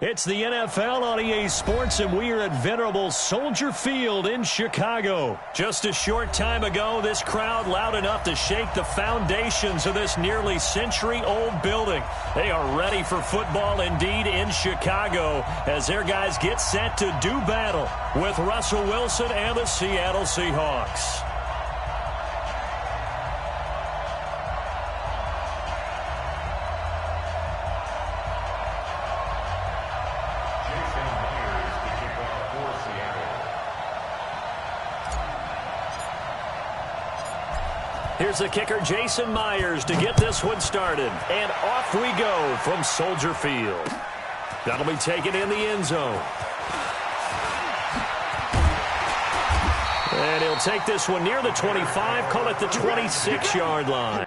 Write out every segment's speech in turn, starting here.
It's the NFL on EA Sports, and we are at venerable Soldier Field in Chicago. Just a short time ago, this crowd loud enough to shake the foundations of this nearly century-old building. They are ready for football indeed in Chicago as their guys get set to do battle with Russell Wilson and the Seattle Seahawks. Here's the kicker, Jason Myers, to get this one started. And off we go from Soldier Field. That'll be taken in the end zone. And he'll take this one near the 25, call it the 26-yard line.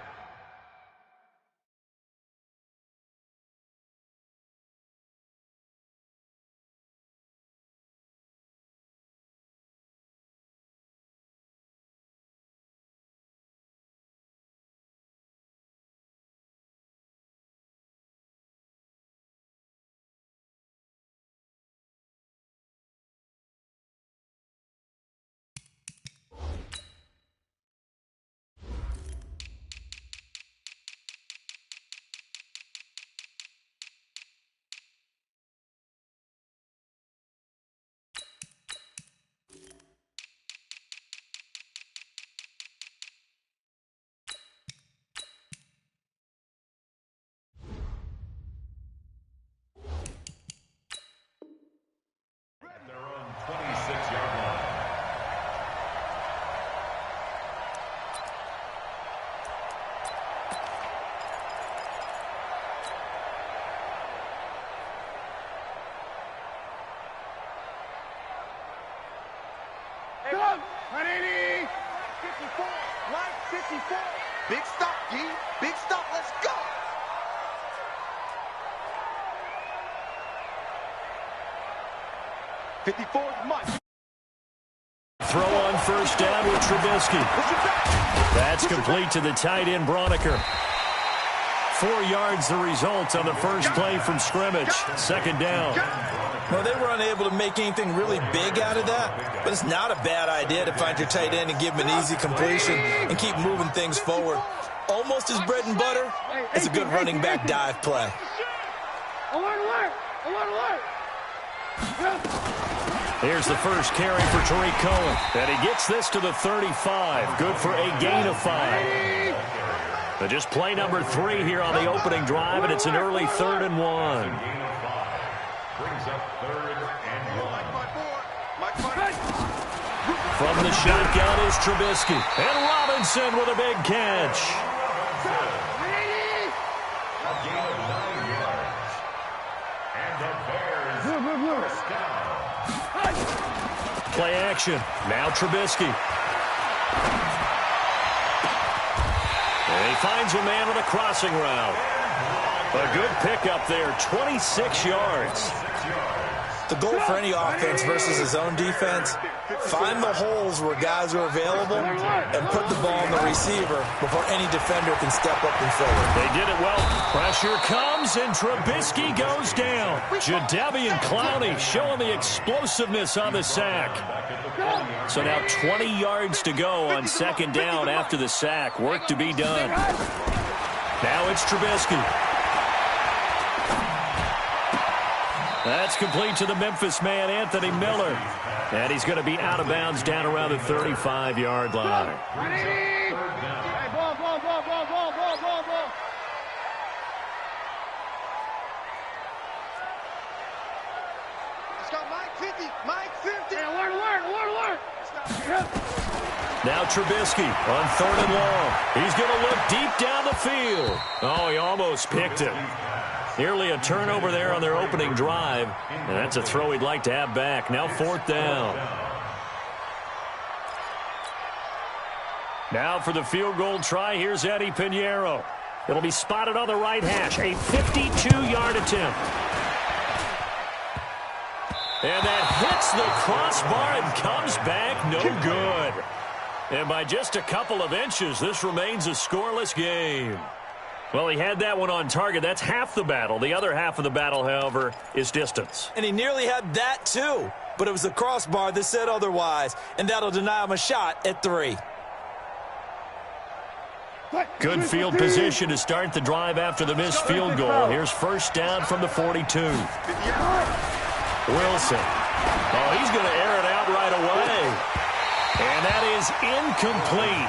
Go! 180! 54! Line 54! Big stop, G! Big stop, let's go! '54 much. Throw on first down with Trubisky. That's complete to the tight end, Broniker. 4 yards the result on the first play from scrimmage. Second down. Well, they were unable to make anything really big out of that, but it's not a bad idea to find your tight end and give him an easy completion and keep moving things forward. Almost his bread and butter. It's a good running back dive play. Here's the first carry for Tariq Cohen. And he gets this to the 35. Good for a gain of 5. But just play number 3 here on the opening drive, and it's an early 3rd and 1. Brings up 3rd and 1. From the shotgun is Trubisky. And Robinson with a big catch. A gain of 9 yards. And the Bears first down. Play action. Now Trubisky. And he finds a man with a crossing route. A good pickup there, 26 yards. The goal for any offense versus his own defense, find the holes where guys are available and put the ball on the receiver before any defender can step up and fill it. They did it well. Pressure comes, and Trubisky goes down. Jadeveon Clowney showing the explosiveness on the sack. So now 20 yards to go on second down after the sack. Work to be done. Now it's Trubisky. That's complete to the Memphis man, Anthony Miller. And he's going to be out of bounds down around the 35-yard line. Hey, ball. Let's go, Mike 50. Hey, alert. Now Trubisky on 3rd and long. He's going to look deep down the field. Oh, he almost picked it. Nearly a turnover there on their opening drive. And that's a throw he'd like to have back. Now 4th down. Now for the field goal try, here's Eddie Pinheiro. It'll be spotted on the right hash. A 52-yard attempt. And that hits the crossbar and comes back no good. And by just a couple of inches, this remains a scoreless game. Well, he had that one on target. That's half the battle. The other half of the battle, however, is distance. And he nearly had that, too. But it was the crossbar that said otherwise, and that'll deny him a shot at 3. Good field position to start the drive after the missed field goal. Here's first down from the 42. Wilson. Oh, he's going to air it out right away. And that is incomplete.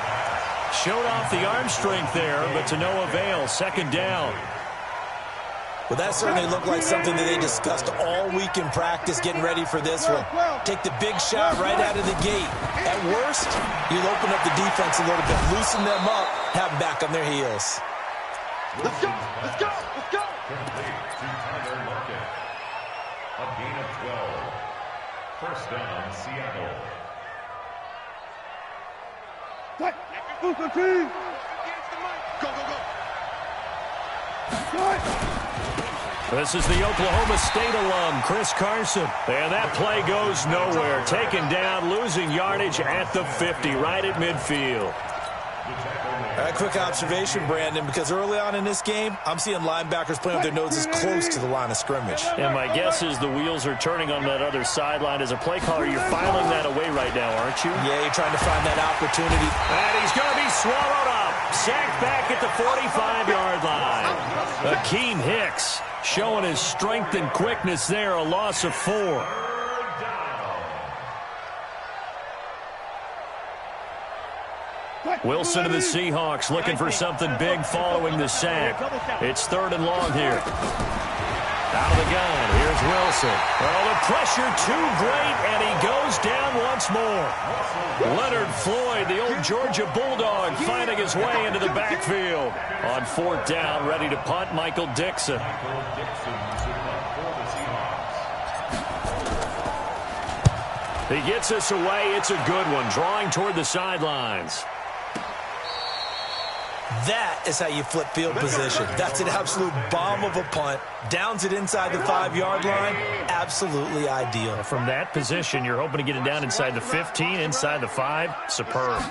Showed off the arm strength there, but to no avail. Second down. Well, that certainly looked like something that they discussed all week in practice, getting ready for this one. Take the big shot right out of the gate. At worst, you'll open up the defense a little bit, loosen them up, have them back on their heels. Let's go! Let's go! Let's go! Complete to Tyler Lockett. A gain of 12. First down, Seattle. Go, go, go! This is the Oklahoma State alum, Chris Carson. And that play goes nowhere. Taken down, losing yardage at the 50, right at midfield. A quick observation, Brandon, because early on in this game, I'm seeing linebackers playing with their noses close to the line of scrimmage. And my guess is the wheels are turning on that other sideline. As a play caller, you're filing that away right now, aren't you? Yeah, you're trying to find that opportunity. And he's going to be swallowed up. Sacked back at the 45-yard line. Akeem Hicks showing his strength and quickness there. A loss of 4. Wilson to the Seahawks looking for something big following the sack. It's 3rd and long here. Out of the gun, here's Wilson. Oh, the pressure too great, and he goes down once more. Leonard Floyd, the old Georgia Bulldog, finding his way into the backfield. On 4th down, ready to punt, Michael Dixon. He gets us away. It's a good one, drawing toward the sidelines. That is how you flip field position. That's an absolute bomb of a punt. Downs it inside the 5-yard line. Absolutely ideal. From that position, you're hoping to get it down inside the 15, inside the 5. Superb.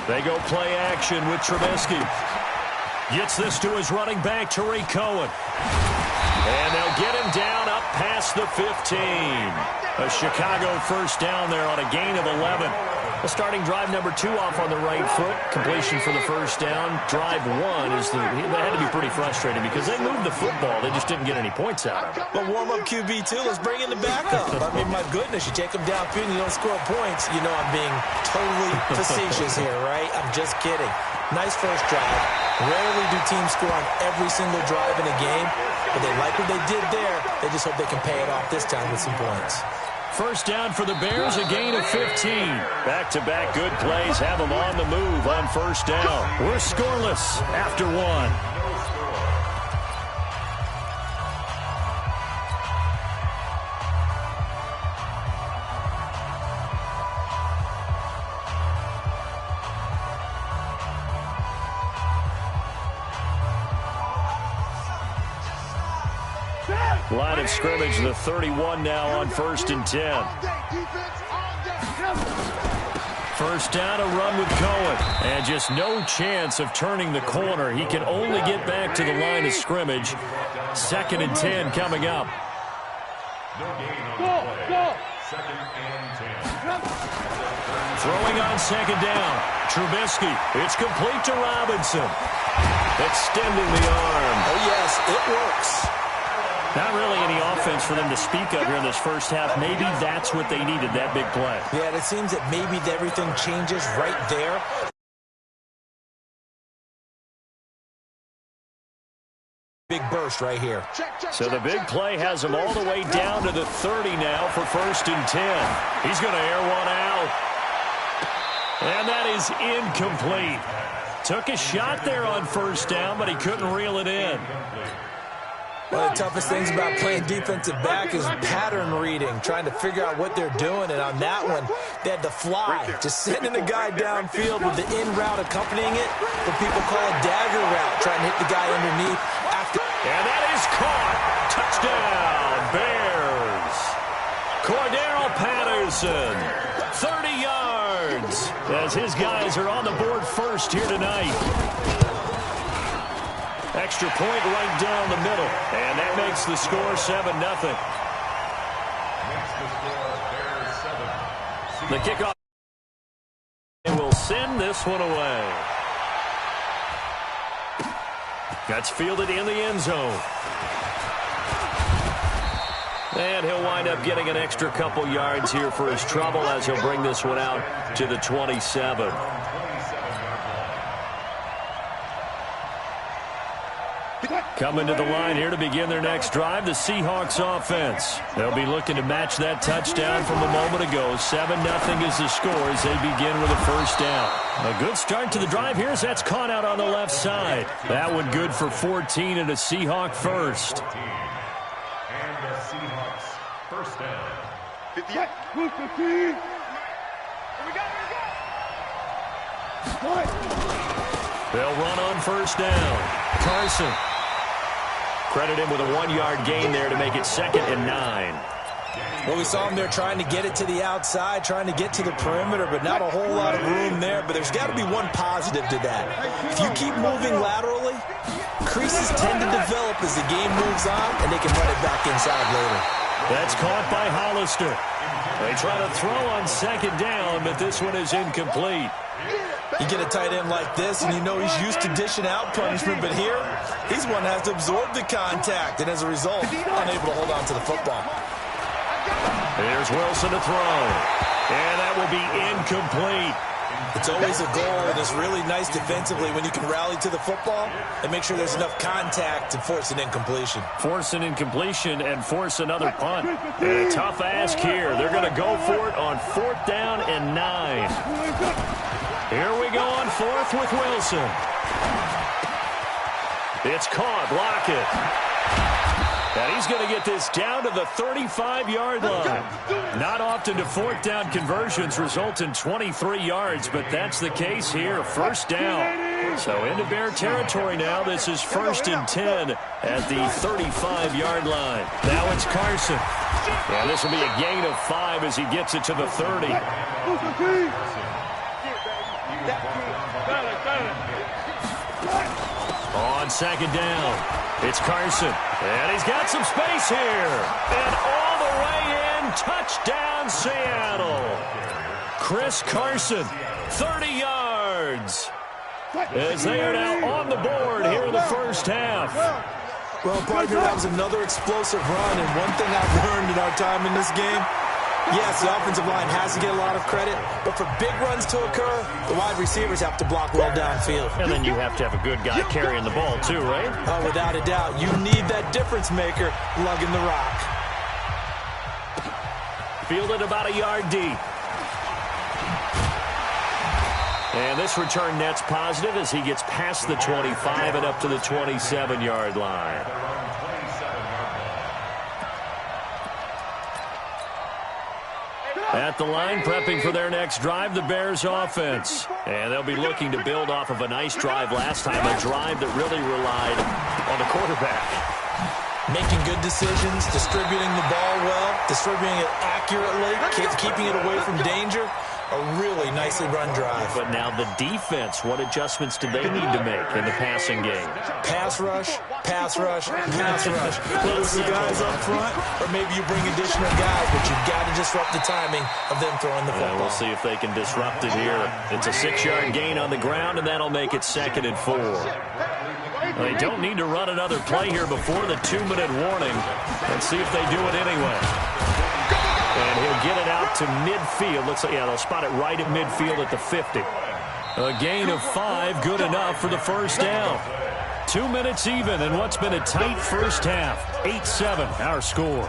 They go play action with Trubisky. Gets this to his running back, Tariq Cohen. And they'll get him down up past the 15. A Chicago first down there on a gain of 11. Well, starting drive number 2 off on the right foot. Completion for the first down. Drive 1 is that had to be pretty frustrating because they moved the football. They just didn't get any points out of it. But warm-up QB, too. Let's bring in the backup. I mean, my goodness, you take them downfield and you don't score points. You know I'm being totally facetious here, right? I'm just kidding. Nice first drive. Rarely do teams score on every single drive in a game, but they like what they did there. They just hope they can pay it off this time with some points. First down for the Bears, a gain of 15. Back-to-back good plays have them on the move on first down. We're scoreless after 1. Line of scrimmage, the 31 now on 1st and 10. First down, a run with Cohen. And just no chance of turning the corner. He can only get back to the line of scrimmage. 2nd and 10 coming up. Throwing on 2nd down. Trubisky. It's complete to Robinson. Extending the arm. Oh, yes, it works. Not really any offense for them to speak of here in this first half. Maybe that's what they needed, that big play. Yeah, it seems that maybe everything changes right there. Big burst right here. So the big play has him all the way down to the 30 now for 1st and 10. He's going to air one out. And that is incomplete. Took a shot there on first down, but he couldn't reel it in. One of the toughest things about playing defensive back is pattern reading, trying to figure out what they're doing. And on that one, they had to fly, just sending the guy downfield with the in route accompanying it. What people call a dagger route, trying to hit the guy underneath. And that is caught. Touchdown, Bears. Cordero Patterson, 30 yards, as his guys are on the board first here tonight. Extra point right down the middle. And that makes the score 7-0. The kickoff will send this one away. That's fielded in the end zone. And he'll wind up getting an extra couple yards here for his trouble as he'll bring this one out to the 27. Coming to the line here to begin their next drive, the Seahawks offense. They'll be looking to match that touchdown from a moment ago. 7-0 is the score as they begin with a first down. A good start to the drive here as that's caught out on the left side. That one good for 14 and a Seahawk first. And the Seahawks first down. 58. 15. Here we go. They'll run on first down. Carson. Credit him with a 1-yard gain there to make it 2nd and 9. Well, we saw him there trying to get it to the outside, trying to get to the perimeter, but not a whole lot of room there. But there's got to be one positive to that. If you keep moving laterally, creases tend to develop as the game moves on, and they can run it back inside later. That's caught by Hollister. They try to throw on 2nd down, but this one is incomplete. You get a tight end like this, and you know he's used to dishing out punishment, but here, he's one that has to absorb the contact, and as a result, unable to hold on to the football. Here's Wilson to throw, and that will be incomplete. It's always a goal, and it's really nice defensively when you can rally to the football and make sure there's enough contact to force an incompletion. Force an incompletion and force another punt. And a tough ask here. They're going to go for it on 4th down and 9. Here we go on 4th with Wilson. It's caught. Lockett. And he's going to get this down to the 35-yard line. Not often do 4th down conversions result in 23 yards, but that's the case here. First down. So into Bear territory now. This is 1st and 10 at the 35-yard line. Now it's Carson. And this will be a gain of 5 as he gets it to the 30. On 2nd down, it's Carson. And he's got some space here. And all the way in, touchdown Seattle. Chris Carson, 30 yards. As they are now on the board here in the first half. Well, partner, that was another explosive run, and one thing I've learned in our time in this game, yes, the offensive line has to get a lot of credit, but for big runs to occur, the wide receivers have to block well downfield. And then you have to have a good guy carrying the ball too, right? Oh, without a doubt. You need that difference maker lugging the rock. Fielded about a yard deep. And this return net's positive as he gets past the 25 and up to the 27-yard line. At the line, prepping for their next drive, the Bears offense. And they'll be looking to build off of a nice drive last time, a drive that really relied on the quarterback. Making good decisions, distributing the ball well, distributing it accurately, keeping it away from danger. A really nicely run drive. But now the defense, what adjustments do they need to make in the passing game? Pass rush, pass rush, pass rush. Whether it's the guys up front, or maybe you bring additional guys, but you've got to disrupt the timing of them throwing the football. We'll see if they can disrupt it here. It's a 6-yard gain on the ground, and that'll make it 2nd and 4. They don't need to run another play here before the 2-minute warning. Let's see if they do it anyway. And he'll get it out to midfield. Looks like, yeah, they'll spot it right at midfield at the 50. A gain of 5, good enough for the first down. 2 minutes even in what's been a tight first half. 8-7, our score.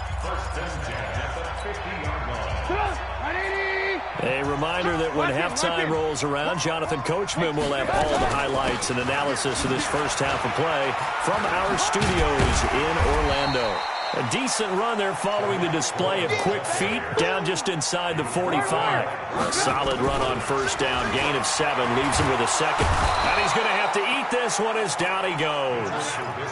A reminder that when halftime rolls around, Jonathan Coachman will have all the highlights and analysis of this first half of play from our studios in Orlando. A decent run there following the display of quick feet down just inside the 45. A solid run on first down. Gain of 7 leaves him with a second. And he's going to have to eat this one as down he goes.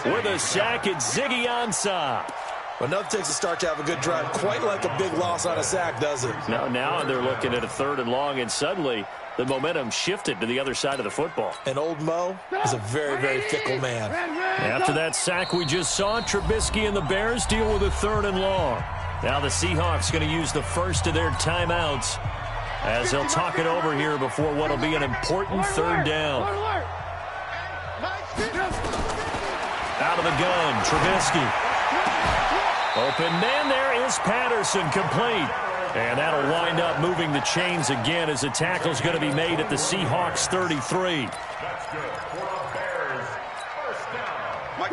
With a sack, it's Ziggy Ansah. Well, nothing takes a start to have a good drive. Quite like a big loss on a sack, does it? Now they're looking at a 3rd and long, and suddenly the momentum shifted to the other side of the football. And old Mo is a very, very fickle man. After that sack we just saw, Trubisky and the Bears deal with a 3rd and long. Now the Seahawks going to use the first of their timeouts as they'll talk it over here before what will be an important 3rd down. Out of the gun, Trubisky. Open man, there is Patterson, complete. And that'll wind up moving the chains again as the tackle's going to be made at the Seahawks 33.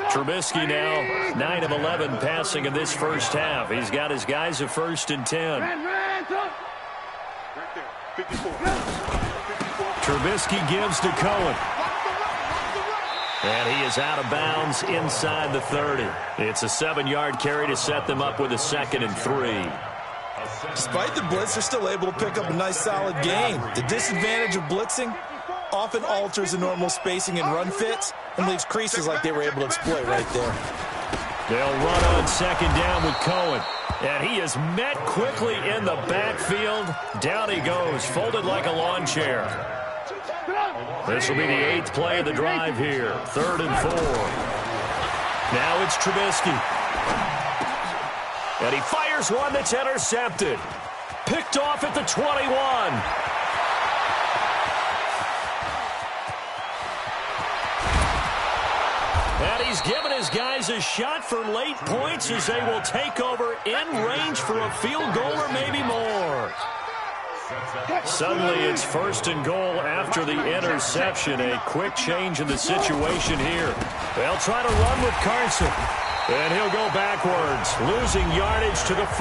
Trubisky now 9 of 11 passing in this first half. He's got his guys a 1st and 10. Trubisky gives to Cohen. And he is out of bounds inside the 30. It's a 7-yard carry to set them up with a 2nd and 3. Despite the blitz, they're still able to pick up a nice, solid gain. The disadvantage of blitzing often alters the normal spacing and run fits and leaves creases like they were able to exploit right there. They'll run on 2nd down with Cohen. And he is met quickly in the backfield. Down he goes, folded like a lawn chair. This will be the 8th play of the drive here. 3rd and 4. Now it's Trubisky. And he fires one that's intercepted. Picked off at the 21. And he's given his guys a shot for late points as they will take over in range for a field goal or maybe more. Suddenly it's 1st and goal after the interception. A quick change in the situation here. They'll try to run with Carson. And he'll go backwards, losing yardage to the 5.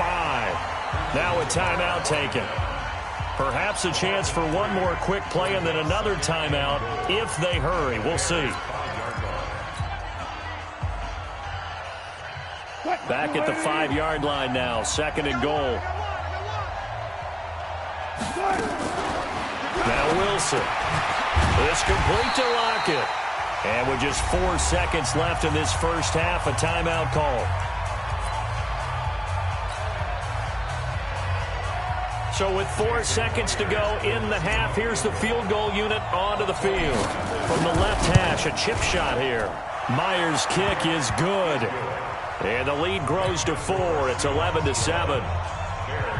Now a timeout taken. Perhaps a chance for one more quick play and then another timeout if they hurry. We'll see. Back at the 5-yard line now, 2nd and goal. Now Wilson. It's complete to Lockett. And with just 4 seconds left in this first half, a timeout call. So with 4 seconds to go in the half, here's the field goal unit onto the field. From the left hash, a chip shot here. Myers' kick is good. And the lead grows to 4. It's 11-7.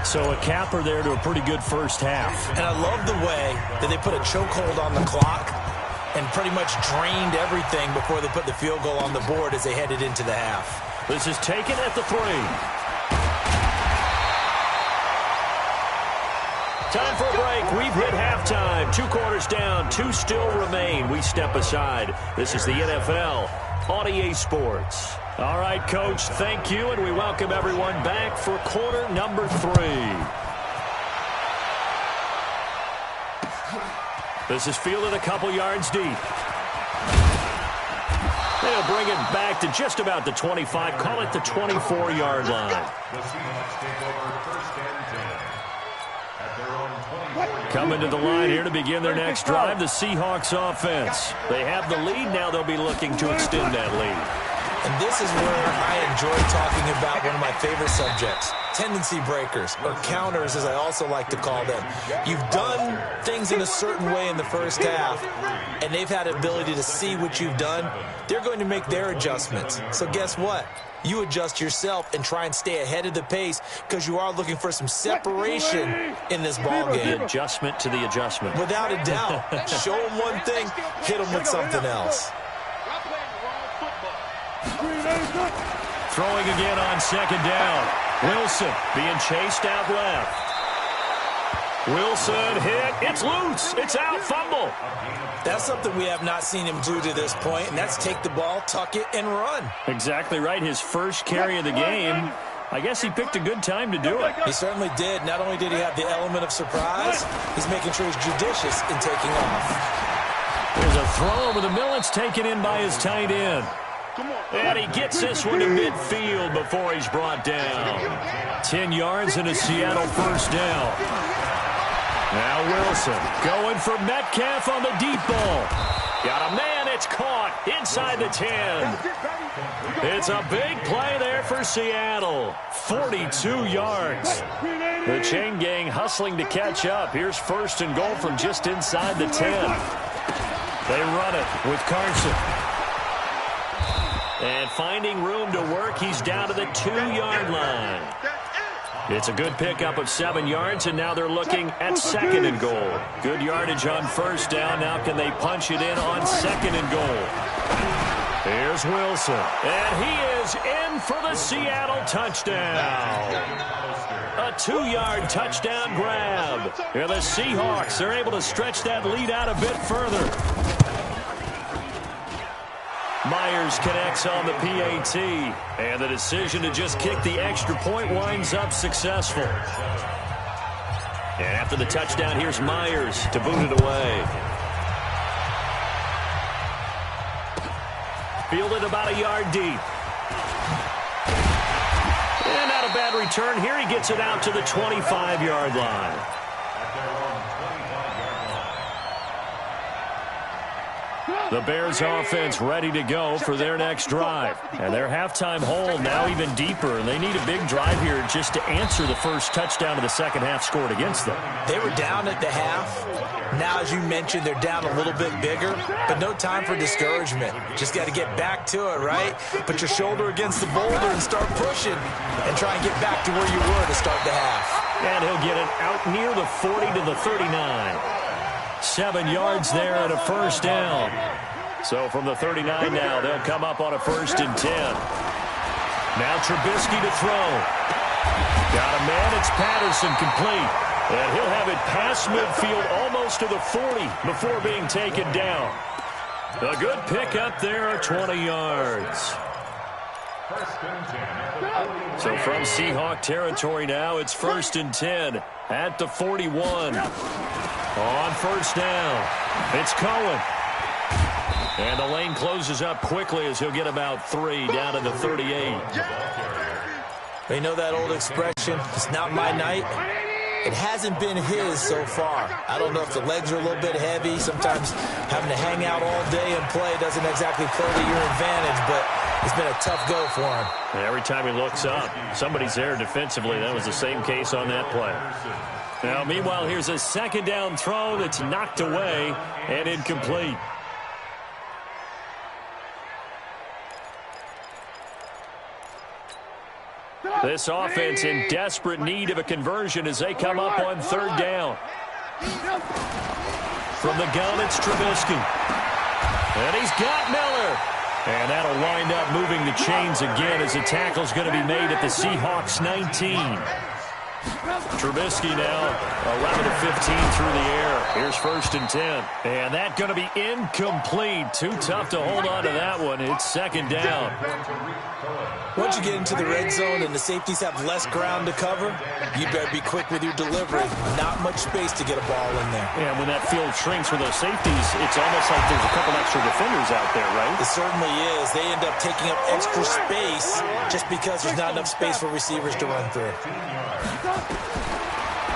So a capper there to a pretty good first half. And I love the way that they put a chokehold on the clock and pretty much drained everything before they put the field goal on the board as they headed into the half. This is taken at the 3. Time for a break. We've hit halftime. 2 quarters down. 2 still remain. We step aside. This is the NFL on EA Sports. All right, Coach, thank you, and we welcome everyone back for quarter number 3. This is fielded a couple yards deep. They'll bring it back to just about the 25, call it the 24-yard line. The Seahawks take over 1st and 10 at their own 24. Coming to the line here to begin their next drive, the Seahawks offense. They have the lead. Now they'll be looking to extend that lead. And this is where I enjoy talking about one of my favorite subjects, tendency breakers, or counters as I also like to call them. You've done things in a certain way in the first half, and they've had the ability to see what you've done. They're going to make their adjustments. So guess what? You adjust yourself and try and stay ahead of the pace because you are looking for some separation in this ball game. The adjustment to the adjustment. Without a doubt. Show them one thing, hit them with something else. Throwing again on 2nd down. Wilson being chased out left. Wilson hit. It's loose. It's out. Fumble. That's something we have not seen him do to this point, and that's take the ball, tuck it, and run. Exactly right. His first carry of the game. I guess he picked a good time to do it. He certainly did. Not only did he have the element of surprise, he's making sure he's judicious in taking off. There's a throw over the middle. It's taken in by his tight end. And he gets this one to midfield before he's brought down. 10 yards and a Seattle first down. Now Wilson going for Metcalf on the deep ball. Got a man at It's caught inside the 10. It's a big play there for Seattle. 42 yards. The chain gang hustling to catch up. Here's first and goal from just inside the 10. They run it with Carson. And finding room to work, he's down to the 2-yard line. It's a good pickup of 7 yards, and now they're looking at second and goal. Good yardage on first down. Now can they punch it in on second and goal? Here's Wilson, and he is in for the Seattle touchdown. A 2-yard touchdown grab. Here the Seahawks are able to stretch that lead out a bit further. Myers connects on the PAT, and the decision to just kick the extra point winds up successful. And after the touchdown, here's Myers to boot it away. Fielded about a yard deep. And not a bad return. Here he gets it out to the 25-yard line. The Bears offense ready to go for their next drive. And their halftime hole now even deeper. And they need a big drive here just to answer the first touchdown of the second half scored against them. They were down at the half. Now, as you mentioned, they're down a little bit bigger. But no time for discouragement. Just got to get back to it, right? Put your shoulder against the boulder and start pushing. And try and get back to where you were to start the half. And he'll get it out near the 40 to the 39. 7 yards there and a first down. So from the 39 now, they'll come up on a 1st and 10. Now Trubisky to throw. Got a man, it's Patterson complete. And he'll have it past midfield almost to the 40 before being taken down. A good pickup there at 20 yards. So from Seahawk territory now, it's 1st and 10 at the 41. On first down, it's Cohen. And the lane closes up quickly as he'll get about 3 down to the 38. They know that old expression, it's not my night. It hasn't been his so far. I don't know if the legs are a little bit heavy. Sometimes having to hang out all day and play doesn't exactly play to your advantage, but it's been a tough go for him. And every time he looks up, somebody's there defensively. That was the same case on that play. Now, meanwhile, here's a second down throw that's knocked away and incomplete. This offense in desperate need of a conversion as they come up on 3rd down. From the gun, it's Trubisky. And he's got Miller. And that'll wind up moving the chains again as the tackle's going to be made at the Seahawks 19. Trubisky now 11 of 15 through the air. Here's 1st and 10. And that's going to be incomplete. Too tough to hold on to that one. It's 2nd down. Once you get into the red zone and the safeties have less ground to cover, you better be quick with your delivery. Not much space to get a ball in there. Yeah, when that field shrinks with those safeties, it's almost like there's a couple extra defenders out there, right? It certainly is. They end up taking up extra space just because there's not enough space for receivers to run through.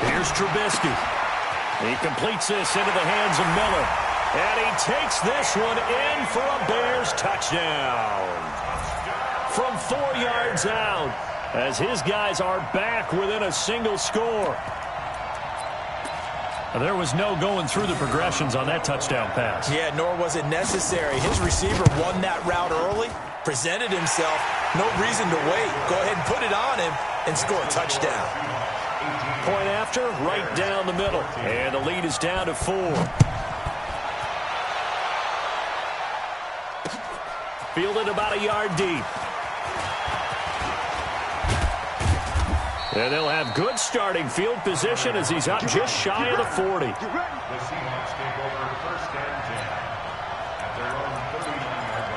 Here's Trubisky. He completes this into the hands of Miller. And he takes this one in for a Bears touchdown. From 4 yards out, as his guys are back within a single score. There was no going through the progressions on that touchdown pass. Yeah, nor was it necessary. His receiver won that route early, presented himself. No reason to wait. Go ahead and put it on him and score a touchdown. Point after, right down the middle. And the lead is down to 4. Fielded about a yard deep. And they'll have good starting field position as he's up just shy of the 40. The Seahawks take over 1st and 10 at their own 39-yard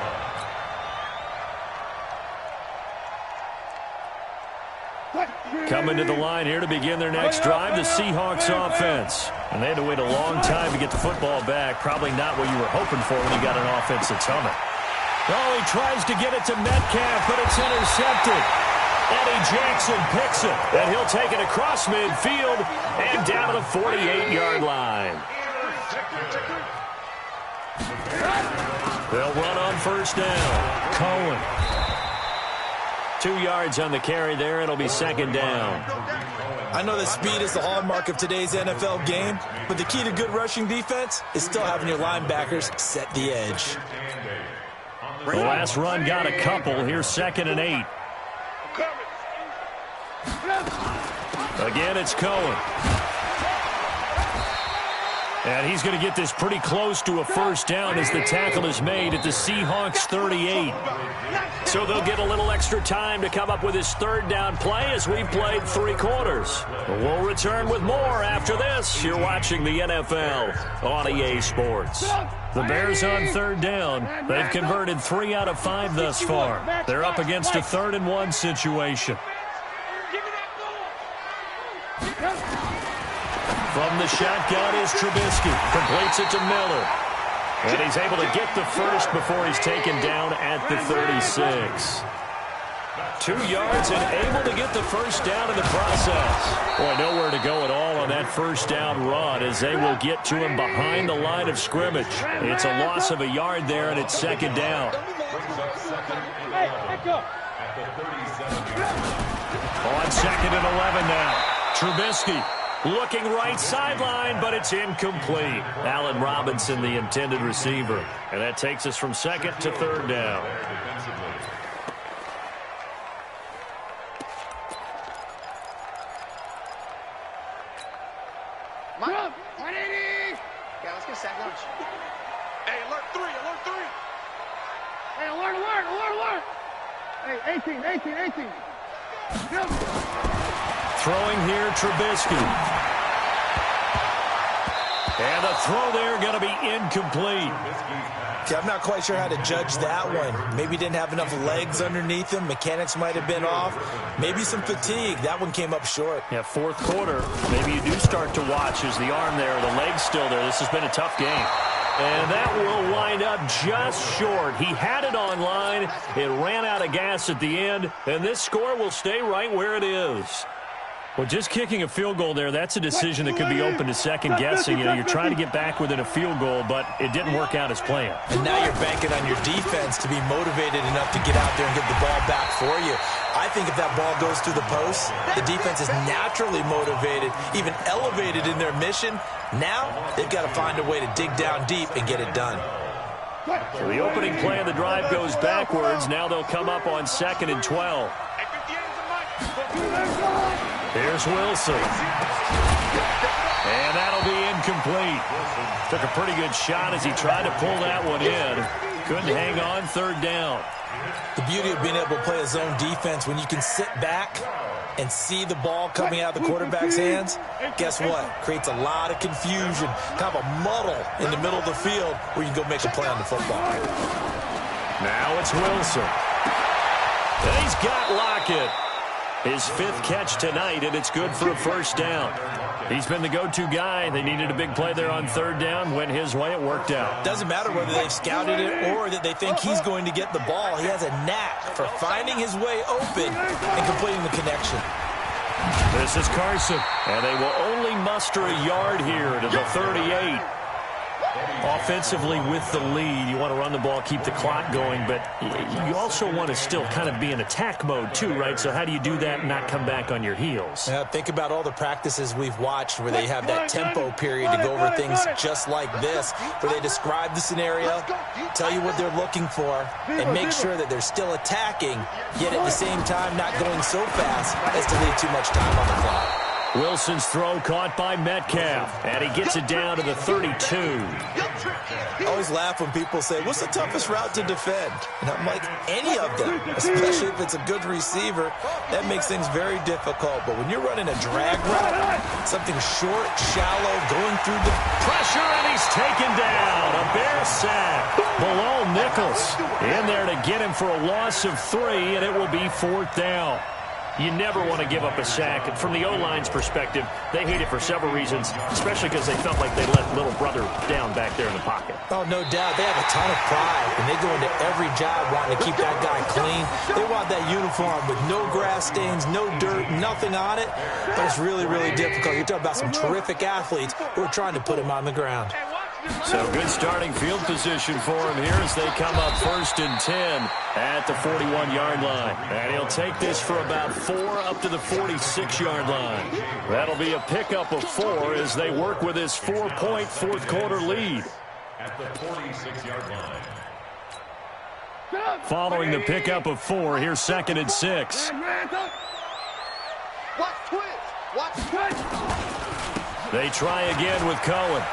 line. Coming to the line here to begin their next drive, the Seahawks offense. And they had to wait a long time to get the football back. Probably not what you were hoping for when you got an offense that's humming. Oh, he tries to get it to Metcalf, but it's intercepted. Eddie Jackson picks it, and he'll take it across midfield and down to the 48-yard line. They'll run on first down. Cohen. 2 yards on the carry there. It'll be second down. I know that speed is the hallmark of today's NFL game, but the key to good rushing defense is still having your linebackers set the edge. The last run got a couple. Here's 2nd and 8. Again, it's Cohen. And he's going to get this pretty close to a first down as the tackle is made at the Seahawks 38. So they'll get a little extra time to come up with his 3rd down play as we've played 3 quarters. We'll return with more after this. You're watching the NFL on EA Sports. The Bears on 3rd down. They've converted 3 out of 5 thus far. They're up against a 3rd and 1 situation. From the shotgun is Trubisky. Completes it to Miller. And he's able to get the first before he's taken down at the 36. 2 yards and able to get the first down in the process. Boy, nowhere to go at all on that first down run as they will get to him behind the line of scrimmage. It's a loss of a yard there, and it's 2nd down. On 2nd and 11 now. Trubisky. Looking right sideline, but it's incomplete. Allen Robinson, the intended receiver. And that takes us from 2nd to 3rd down. Mike, 180. Yeah, let's get sack lunch. Hey, alert 3, alert 3. Hey, alert. Hey, 18. Throwing here, Trubisky. And the throw there going to be incomplete. Okay, I'm not quite sure how to judge that one. Maybe didn't have enough legs underneath him. Mechanics might have been off. Maybe some fatigue. That one came up short. Yeah, 4th quarter. Maybe you do start to watch as the arm there, the leg's still there. This has been a tough game. And that will wind up just short. He had it on line. It ran out of gas at the end. And this score will stay right where it is. Well, just kicking a field goal there, that's a decision that could be open to second guessing. You know, you're trying to get back within a field goal, but it didn't work out as planned. And now you're banking on your defense to be motivated enough to get out there and get the ball back for you. I think if that ball goes through the post, the defense is naturally motivated, even elevated in their mission. Now they've got to find a way to dig down deep and get it done. So the opening play of the drive goes backwards. Now they'll come up on 2nd and 12. Here's Wilson. And that'll be incomplete. Took a pretty good shot as he tried to pull that one in. Couldn't hang on 3rd down. The beauty of being able to play a zone defense when you can sit back and see the ball coming out of the quarterback's hands, guess what? Creates a lot of confusion, kind of a muddle in the middle of the field where you can go make a play on the football. Now it's Wilson. And he's got Lockett. His 5th catch tonight, and it's good for a first down. He's been the go-to guy. They needed a big play there on 3rd down. Went his way. It worked out. Doesn't matter whether they've scouted it or that they think he's going to get the ball. He has a knack for finding his way open and completing the connection. This is Carson, and they will only muster a yard here to the 38. Offensively with the lead, you want to run the ball, keep the clock going, but you also want to still kind of be in attack mode too, right? So how do you do that and not come back on your heels? Yeah, think about all the practices we've watched where they have that tempo period to go over things just like this, where they describe the scenario, tell you what they're looking for, and make sure that they're still attacking, yet at the same time not going so fast as to leave too much time on the clock. Wilson's throw caught by Metcalf, and he gets it down to the 32. I always laugh when people say, what's the toughest route to defend? And I'm like, any of them, especially if it's a good receiver. That makes things very difficult. But when you're running a drag route, something short, shallow, going through the pressure, and he's taken down. A Bear sack below Nichols. In there to get him for a loss of 3, and it will be 4th down. You never want to give up a sack. And from the O-line's perspective, they hate it for several reasons, especially because they felt like they let little brother down back there in the pocket. Oh, no doubt. They have a ton of pride, and they go into every job wanting to keep that guy clean. They want that uniform with no grass stains, no dirt, nothing on it. But it's really, really difficult. You're talking about some terrific athletes who are trying to put him on the ground. So good starting field position for him here as they come up 1st and 10 at the 41-yard line. And he'll take this for about 4 up to the 46-yard line. That'll be a pickup of 4 as they work with his 4-point fourth-quarter lead. At the 46-yard line. Following the pickup of 4, here's 2nd and 6. Watch twitch. Watch twitch. They try again with Cohen.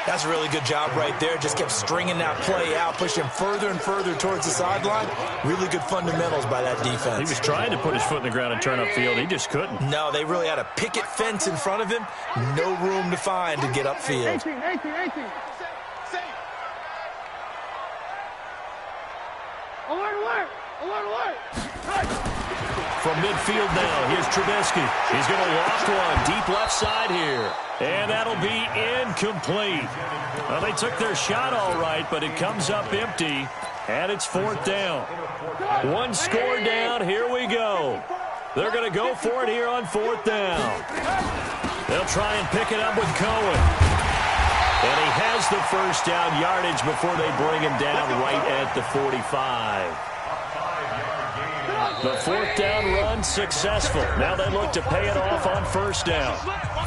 That's a really good job right there. Just kept stringing that play out, pushing further and further towards the sideline. Really good fundamentals by that defense. He was trying to put his foot in the ground and turn upfield. He just couldn't. No, they really had a picket fence in front of him. No room to find to get upfield. 18. Alert. From midfield now, here's Trubisky. He's going to loft one deep left side here. And that'll be incomplete. Well, they took their shot all right, but it comes up empty. And it's 4th down. 1 score down. Here we go. They're going to go for it here on 4th down. They'll try and pick it up with Cohen. And he has the first down yardage before they bring him down right at the 45. The 4th down run successful. Now they look to pay it off on 1st down.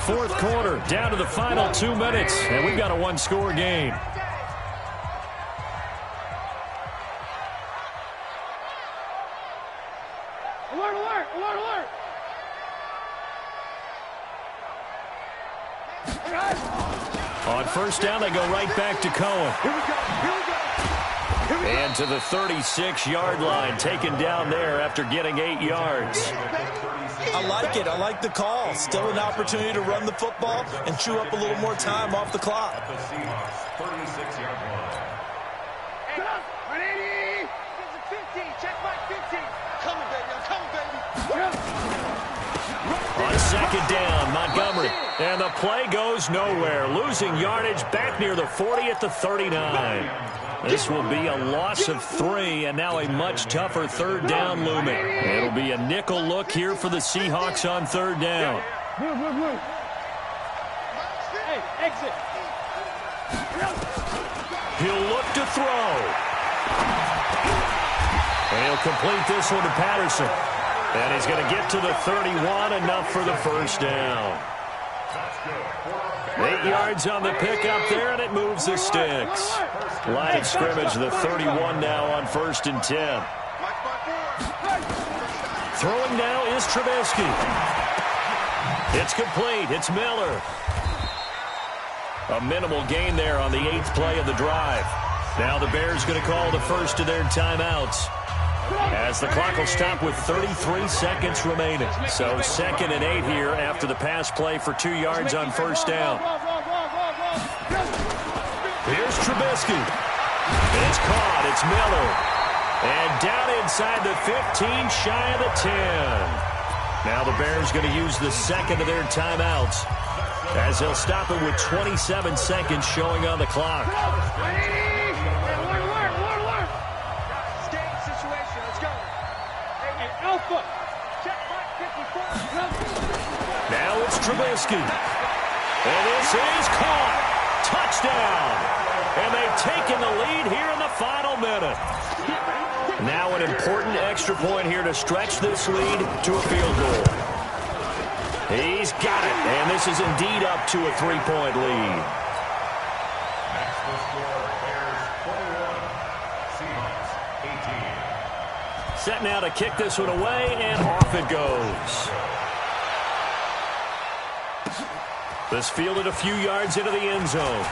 4th quarter, down to the final 2 minutes, and we've got a 1-score game. Alert. On 1st down, they go right back to Cohen. Here we go. And to the 36-yard line, taken down there after getting 8 yards. I like it. I like the call. Still an opportunity to run the football and chew up a little more time off the clock. The Seahawks 36-yard line. 180. 15. Check my 15. Coming, baby. On 2nd down, Montgomery. And the play goes nowhere. Losing yardage back near the 40 at the 39. This will be a loss of 3, and now a much tougher 3rd down looming. It'll be a nickel look here for the Seahawks on 3rd down. Blue. Hey, exit. He'll look to throw. And he'll complete this one to Patterson. And he's going to get to the 31, enough for the first down. 8 yards on the pickup there, and it moves the sticks. Line of scrimmage, the 31 now on 1st and 10. Throwing now is Trubisky. It's complete. It's Miller. A minimal gain there on the 8th play of the drive. Now the Bears going to call the first of their timeouts, as the clock will stop with 33 seconds remaining. So 2nd and 8 here after the pass play for 2 yards on 1st down. Here's Trubisky. It's caught. It's Miller. And down inside the 15, shy of the 10. Now the Bears going to use the 2nd of their timeouts, as they'll stop it with 27 seconds showing on the clock. Now it's Trubisky. And this is caught. Touchdown. And they've taken the lead here in the final minute. Now an important extra point here to stretch this lead to a field goal. He's got it. And this is indeed up to a 3-point lead. Next will score Bears 21, Seahawks 18. Set now to kick this one away, and off it goes. This fielded a few yards into the end zone.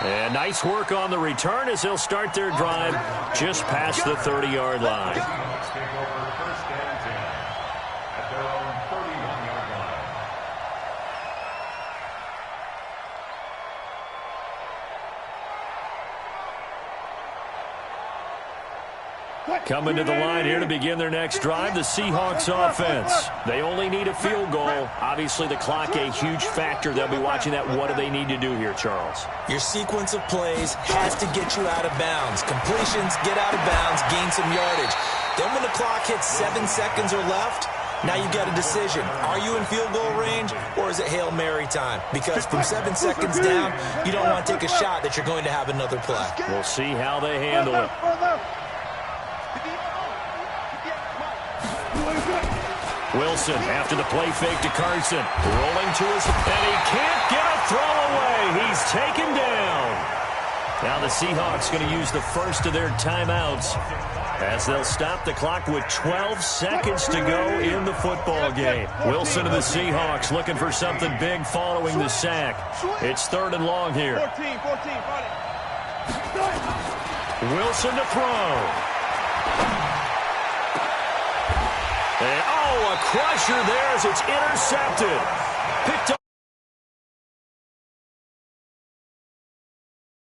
And nice work on the return as they'll start their drive just past the 30-yard line. Seahawks take over 1st and 10 at their own 31-yard line. Coming to the line here to begin their next drive, the Seahawks offense. They only need a field goal. Obviously, the clock a huge factor. They'll be watching that. What do they need to do here, Charles? Your sequence of plays has to get you out of bounds. Completions, get out of bounds, gain some yardage. Then when the clock hits 7 seconds or left, Now you've got a decision. Are you in field goal range, or is it Hail Mary time? Because from 7 seconds down, you don't want to take a shot that you're going to have another play. We'll see how they handle it. Wilson after the play fake to Carson. Rolling to his, and he can't get a throw away. He's taken down. Now the Seahawks going to use the first of their timeouts as they'll stop the clock with 12 seconds to go in the football game. Wilson of the Seahawks looking for something big following the sack. It's 3rd and long here. 14. Wilson to throw. And, oh, a crusher there as it's intercepted. Picked up.